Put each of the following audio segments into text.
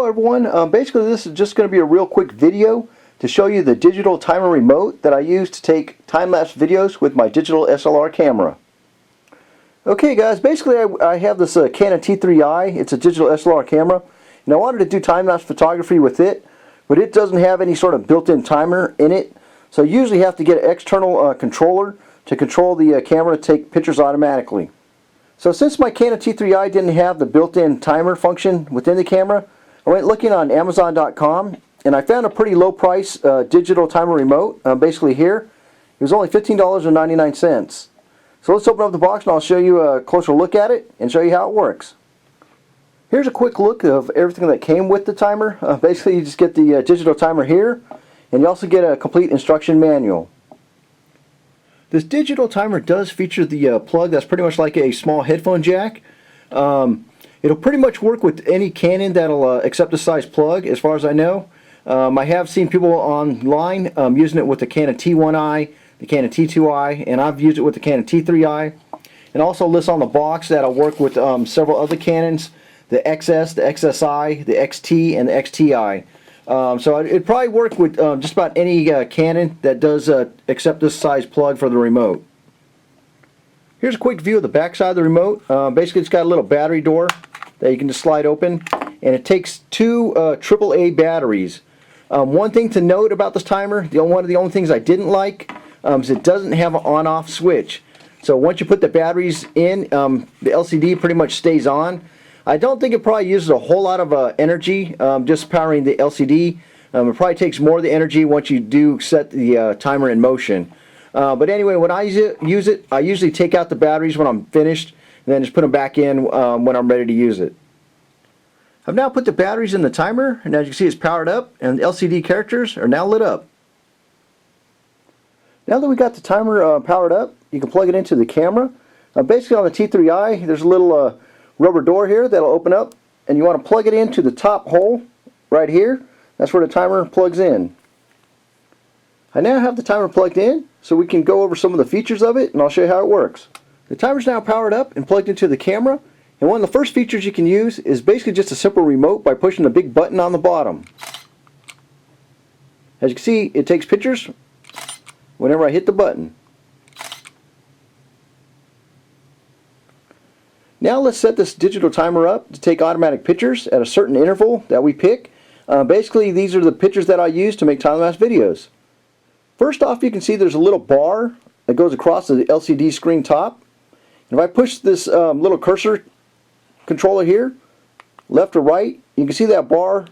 everyone, basically this is just going to be a real quick video to show you the digital timer remote that I use to take time-lapse videos with my digital SLR camera. Okay guys, basically I have this Canon T3i. It's a digital SLR camera, and I wanted to do time-lapse photography with it, but it doesn't have any sort of built-in timer in it, so I usually have to get an external controller to control the camera to take pictures automatically. So since my Canon T3i didn't have the built-in timer function within the camera, I went looking on Amazon.com and I found a pretty low price digital timer remote, basically here. It was only $15.99. So let's open up the box and I'll show you a closer look at it and show you how it works. Here's a quick look of everything that came with the timer. Basically you just get the digital timer here, and you also get a complete instruction manual. This digital timer does feature the plug that's pretty much like a small headphone jack. It'll pretty much work with any Canon that'll accept this size plug, as far as I know. I have seen people online using it with the Canon T1i, the Canon T2i, and I've used it with the Canon T3i. And also lists on the box that it'll work with several other Canons, the XS, the XSI, the XT, and the XTI. So it'd probably work with just about any Canon that does accept this size plug for the remote. Here's a quick view of the back side of the remote. Basically it's got a little battery door that you can just slide open, and it takes two AAA batteries. One thing to note about this timer, one of the only things I didn't like, is it doesn't have an on-off switch. So once you put the batteries in, the LCD pretty much stays on. I don't think it probably uses a whole lot of energy just powering the LCD. It probably takes more of the energy once you do set the timer in motion. But anyway, when I use it, I usually take out the batteries when I'm finished and then just put them back in when I'm ready to use it. I've now put the batteries in the timer, and as you can see it's powered up and the LCD characters are now lit up. Now that we got the timer powered up, you can plug it into the camera. Basically on the T3i there's a little rubber door here that'll open up, and you want to plug it into the top hole right here. That's where the timer plugs in. I now have the timer plugged in, so we can go over some of the features of it, and I'll show you how it works. The timer's now powered up and plugged into the camera, and one of the first features you can use is basically just a simple remote by pushing the big button on the bottom. As you can see, it takes pictures whenever I hit the button. Now let's set this digital timer up to take automatic pictures at a certain interval that we pick. Basically these are the pictures that I use to make time-lapse videos. First off, you can see there's a little bar that goes across the LCD screen top. And if I push this little cursor controller here, left or right, you can see that bar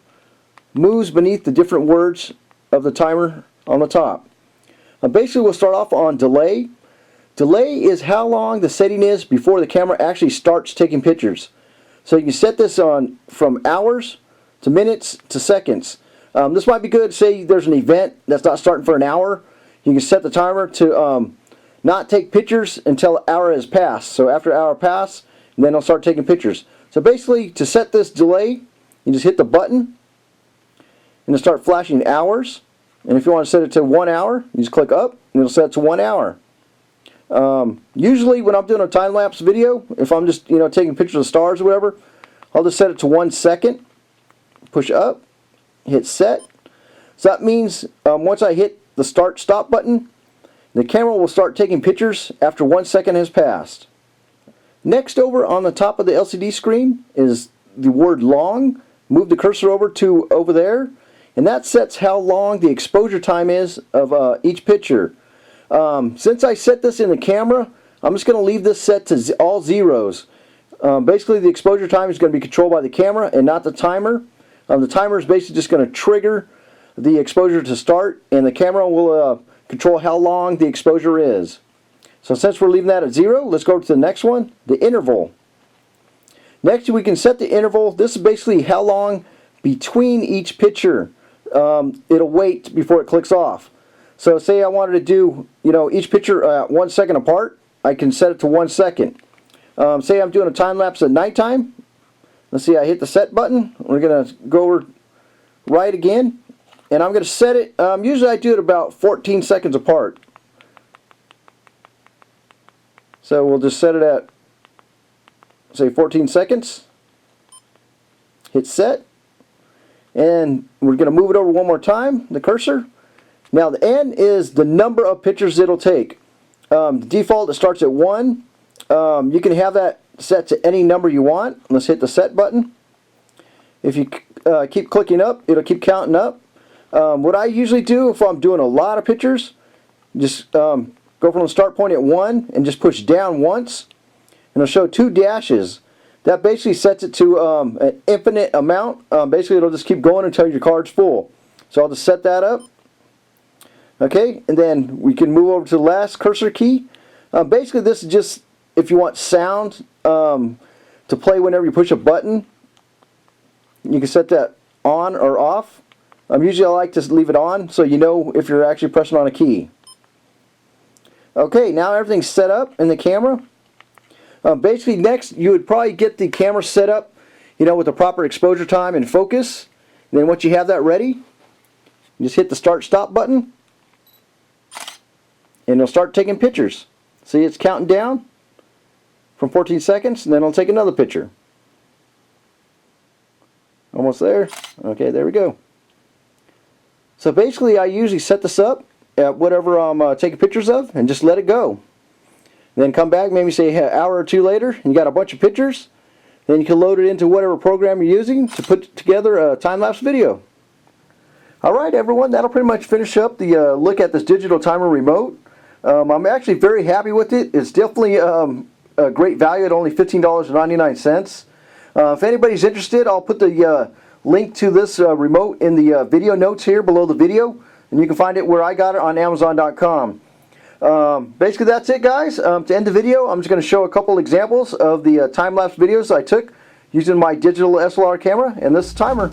moves beneath the different words of the timer on the top. Basically we'll start off on delay. Delay is how long the setting is before the camera actually starts taking pictures. So you can set this on from hours to minutes to seconds. This might be good, say there's an event that's not starting for an hour. You can set the timer to not take pictures until an hour has passed. So after an hour passes, then it'll start taking pictures. So basically to set this delay, you just hit the button and it'll start flashing hours. And if you want to set it to 1 hour, you just click up and it'll set it to 1 hour. Usually when I'm doing a time-lapse video, if I'm just taking pictures of stars or whatever, I'll just set it to 1 second, push up, hit set. So that means once I hit the stop button, the camera will start taking pictures after 1 second has passed. Next, over on the top of the LCD screen is the word long. Move the cursor over there, and that sets how long the exposure time is of each picture. Since I set this in the camera, I'm just going to leave this set to all zeros. Basically the exposure time is going to be controlled by the camera and not the timer. The timer is basically just going to trigger the exposure to start, and the camera will control how long the exposure is. So since we're leaving that at 0, let's go to the next one, the interval. Next we can set the interval. This is basically how long between each picture it'll wait before it clicks off. So say I wanted to do, each picture 1 second apart, I can set it to 1 second. Say I'm doing a time lapse at nighttime. Let's see, I hit the set button. We're going to go over right again, and I'm going to set it, usually I do it about 14 seconds apart. So we'll just set it at, say, 14 seconds. Hit set. And we're going to move it over one more time, the cursor. Now the N is the number of pictures it'll take. The default, it starts at 1. You can have that set to any number you want. Let's hit the set button. If you keep clicking up, it'll keep counting up. What I usually do if I'm doing a lot of pictures, just go from the start point at 1 and just push down once. And it'll show 2 dashes. That basically sets it to an infinite amount. Basically it'll just keep going until your card's full. So I'll just set that up. Okay, and then we can move over to the last cursor key. Basically this is just if you want sound to play whenever you push a button. You can set that on or off. Usually I like to leave it on so you know if you're actually pressing on a key. Okay, now everything's set up in the camera. Basically next you would probably get the camera set up, with the proper exposure time and focus. And then once you have that ready, you just hit the start stop button and it'll start taking pictures. See, it's counting down from 14 seconds and then it'll take another picture. Almost there. Okay, there we go. So basically I usually set this up at whatever I'm taking pictures of and just let it go. Then come back, maybe say an hour or two later, and you got a bunch of pictures. Then you can load it into whatever program you're using to put together a time-lapse video. Alright everyone, that'll pretty much finish up the look at this digital timer remote. I'm actually very happy with it. It's definitely a great value at only $15.99. If anybody's interested, I'll put the link to this remote in the video notes here below the video. And you can find it where I got it on Amazon.com. Basically that's it guys. To end the video, I'm just going to show a couple examples of the time-lapse videos I took using my digital SLR camera and this timer.